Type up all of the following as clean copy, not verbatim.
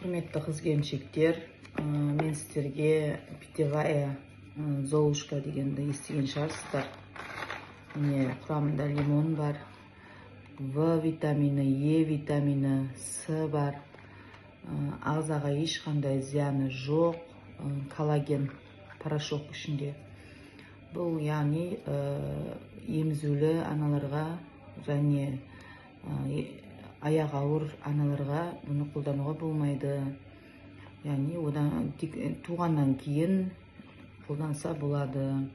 Құрметті қыз-келіншектер, мен сіздерге питьевая золушка дегенді естіген шығарсыздар. Міне құрамында лимон бар, В витамині, Е витамині, С бар. Ағзаға ешқандай зияны жоқ, коллаген порошок ішінде. Бұл яғни емізулі аналарға және аяғы ауыр аналарға бұны қолдануға болмайды. Яғни одан туғаннан кейін қолданса болады.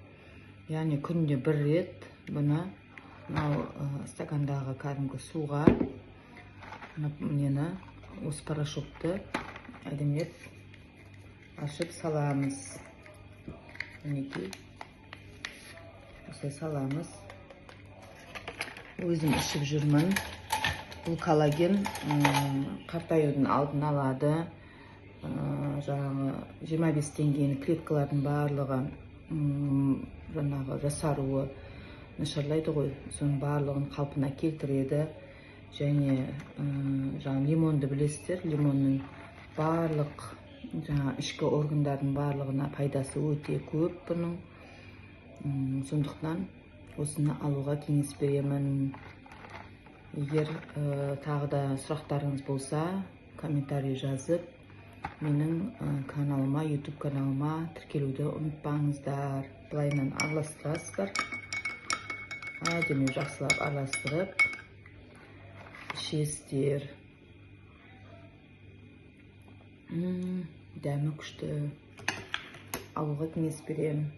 Яғни күнде бір рет бұны стакандағы кәдімгі суға нені осы порошокты әдемілеп ашып саламыз. Мінекей осылай саламыз. Өзім ішіп жүрмін. Бұл коллаген қартаюдың алдын алады. Жаңағы 25 теңгені клеткалардың барлығы жасаруы нашарлайды ғой. Соның барлығын қалпына келтіреді. Және лимонды білесіздер. Лимонның барлық ішкі органдардың барлығына пайдасы өте көп бұның. Сондықтан осыны алуға кеңес беремін. Егер тағы да сұрақтарыңыз болса, комментарий жазып, менің каналыма, YouTube каналыма тіркелуді ұмытпаңыздар. Былайынан араластырасыздар. Әдемі жақсылап араластырып ішесіздер. Дәмі күшті. Алуға кеңес беремін.